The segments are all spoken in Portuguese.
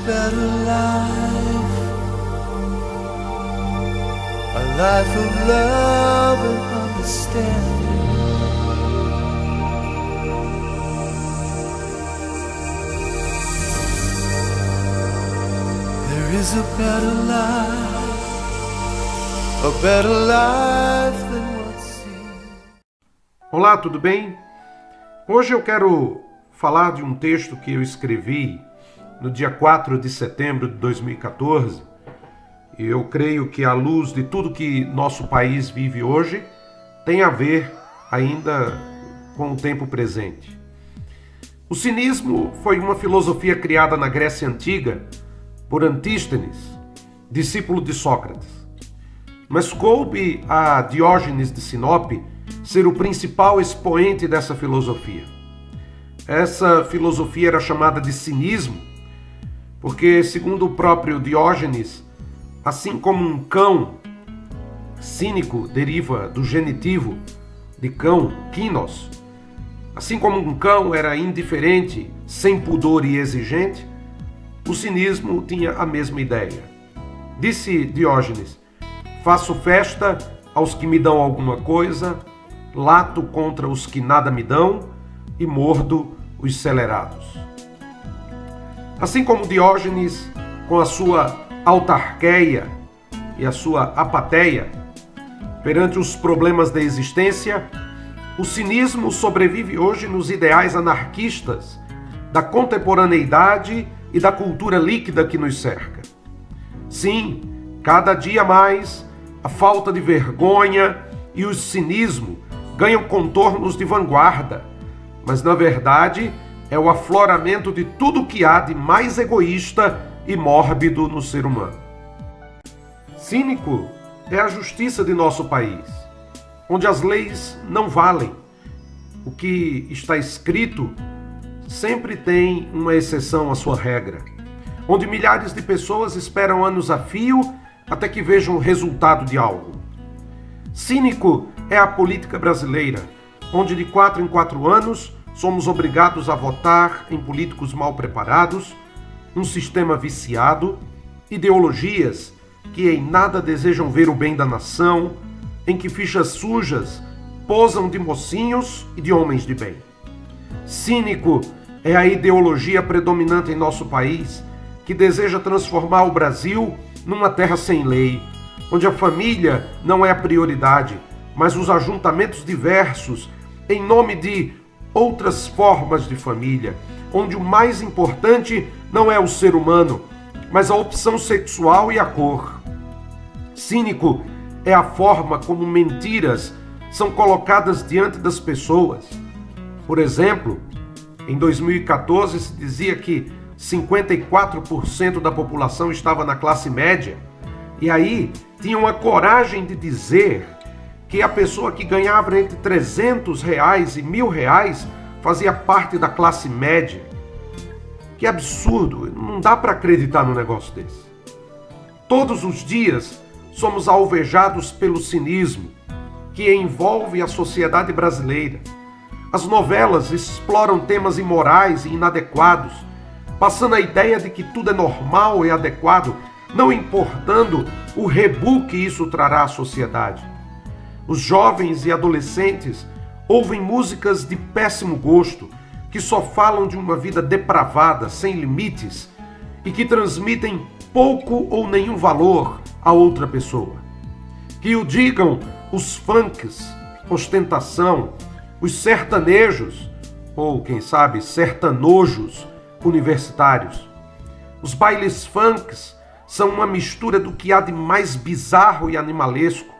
better life, a life of love and understanding. There is a better life than what seems. Olá, tudo bem? Hoje eu quero falar de um texto que eu escrevi no dia 4 de setembro de 2014. E eu creio que, à luz de tudo que nosso país vive hoje, tem a ver ainda com o tempo presente. O cinismo foi uma filosofia criada na Grécia Antiga por Antístenes, discípulo de Sócrates. Mas coube a Diógenes de Sinope ser o principal expoente dessa filosofia. Essa filosofia era chamada de cinismo, porque, segundo o próprio Diógenes, assim como um cão, cínico deriva do genitivo de cão, kinos, assim como um cão era indiferente, sem pudor e exigente, o cinismo tinha a mesma ideia. Disse Diógenes: faço festa aos que me dão alguma coisa, lato contra os que nada me dão e mordo os celerados. Assim como Diógenes, com a sua autarqueia e a sua apateia perante os problemas da existência, o cinismo sobrevive hoje nos ideais anarquistas da contemporaneidade e da cultura líquida que nos cerca. Sim, cada dia mais a falta de vergonha e o cinismo ganham contornos de vanguarda, mas na verdade é o afloramento de tudo o que há de mais egoísta e mórbido no ser humano. Cínico é a justiça de nosso país, onde as leis não valem. O que está escrito sempre tem uma exceção à sua regra, onde milhares de pessoas esperam anos a fio até que vejam o resultado de algo. Cínico é a política brasileira, onde de 4 em 4 anos somos obrigados a votar em políticos mal preparados, um sistema viciado, ideologias que em nada desejam ver o bem da nação, em que fichas sujas posam de mocinhos e de homens de bem. Cínico é a ideologia predominante em nosso país, que deseja transformar o Brasil numa terra sem lei, onde a família não é a prioridade, mas os ajuntamentos diversos em nome de outras formas de família, onde o mais importante não é o ser humano, mas a opção sexual e a cor. Cínico é a forma como mentiras são colocadas diante das pessoas. Por exemplo, em 2014 se dizia que 54% da população estava na classe média, e aí tinham a coragem de dizer que a pessoa que ganhava entre R$300 e R$1.000 fazia parte da classe média. Que absurdo, não dá para acreditar num negócio desse. Todos os dias somos alvejados pelo cinismo que envolve a sociedade brasileira. As novelas exploram temas imorais e inadequados, passando a ideia de que tudo é normal e adequado, não importando o rebu que isso trará à sociedade. Os jovens e adolescentes ouvem músicas de péssimo gosto, que só falam de uma vida depravada, sem limites, e que transmitem pouco ou nenhum valor a outra pessoa. Que o digam os funks, ostentação, os sertanejos, ou quem sabe sertanojos universitários. Os bailes funks são uma mistura do que há de mais bizarro e animalesco,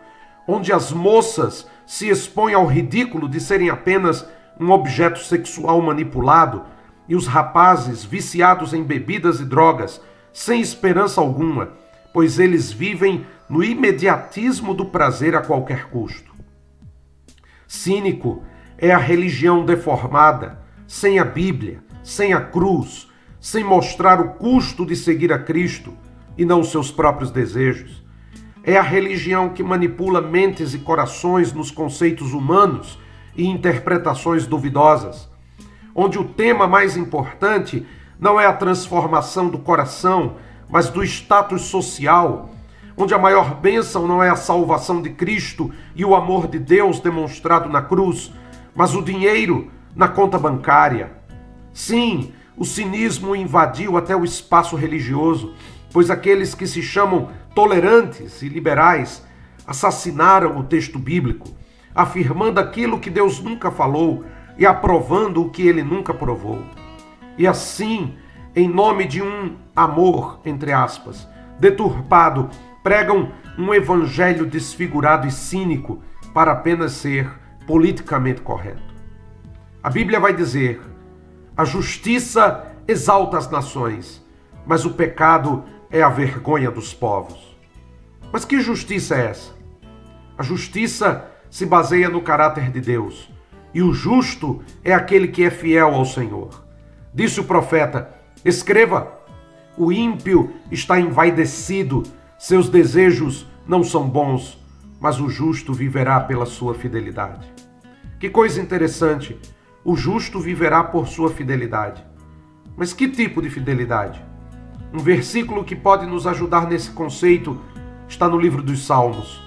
onde as moças se expõem ao ridículo de serem apenas um objeto sexual manipulado e os rapazes viciados em bebidas e drogas, sem esperança alguma, pois eles vivem no imediatismo do prazer a qualquer custo. Cínico é a religião deformada, sem a Bíblia, sem a cruz, sem mostrar o custo de seguir a Cristo e não os seus próprios desejos. É a religião que manipula mentes e corações nos conceitos humanos e interpretações duvidosas, onde o tema mais importante não é a transformação do coração, mas do status social, onde a maior bênção não é a salvação de Cristo e o amor de Deus demonstrado na cruz, mas o dinheiro na conta bancária. Sim, o cinismo invadiu até o espaço religioso, pois aqueles que se chamam tolerantes e liberais assassinaram o texto bíblico, afirmando aquilo que Deus nunca falou e aprovando o que ele nunca provou. E assim, em nome de um amor, entre aspas, deturpado, pregam um evangelho desfigurado e cínico para apenas ser politicamente correto. A Bíblia vai dizer: a justiça exalta as nações, mas o pecado é a vergonha dos povos. Mas que justiça é essa? A justiça se baseia no caráter de Deus, e o justo é aquele que é fiel ao Senhor. Disse o profeta: escreva, o ímpio está envaidecido, seus desejos não são bons, mas o justo viverá pela sua fidelidade. Que coisa interessante, o justo viverá por sua fidelidade. Mas que tipo de fidelidade? Um versículo que pode nos ajudar nesse conceito está no livro dos Salmos.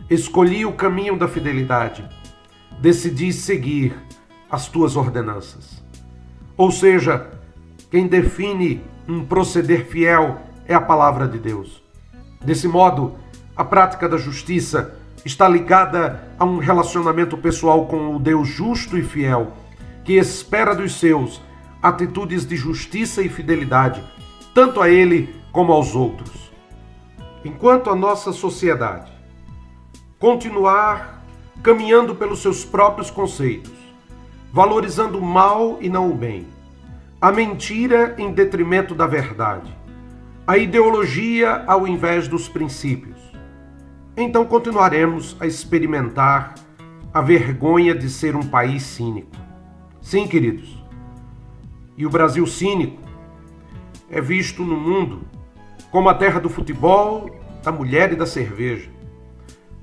Escolhi o caminho da fidelidade, decidi seguir as tuas ordenanças. Ou seja, quem define um proceder fiel é a palavra de Deus. Desse modo, a prática da justiça está ligada a um relacionamento pessoal com o Deus justo e fiel, que espera dos seus atitudes de justiça e fidelidade, tanto a Ele como aos outros. Enquanto a nossa sociedade continuar caminhando pelos seus próprios conceitos, valorizando o mal e não o bem, a mentira em detrimento da verdade, a ideologia ao invés dos princípios, então continuaremos a experimentar a vergonha de ser um país cínico. Sim, queridos, e o Brasil cínico é visto no mundo como a terra do futebol, da mulher e da cerveja,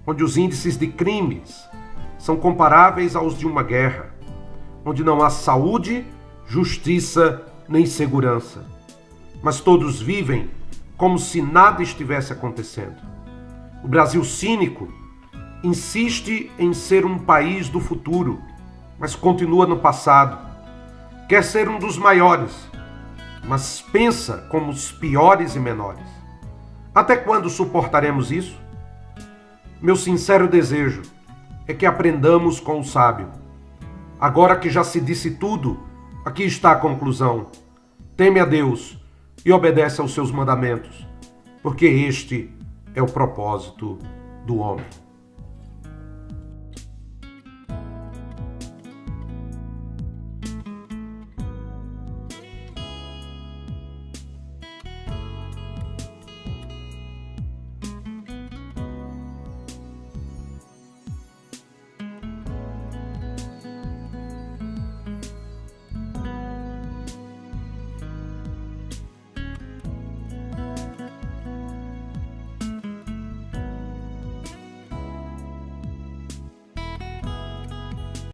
onde os índices de crimes são comparáveis aos de uma guerra, onde não há saúde, justiça nem segurança, mas todos vivem como se nada estivesse acontecendo. O Brasil cínico insiste em ser um país do futuro, mas continua no passado. Quer ser um dos maiores, mas pensa como os piores e menores. Até quando suportaremos isso? Meu sincero desejo é que aprendamos com o sábio. Agora que já se disse tudo, aqui está a conclusão. Teme a Deus e obedece aos seus mandamentos, porque este é o propósito do homem.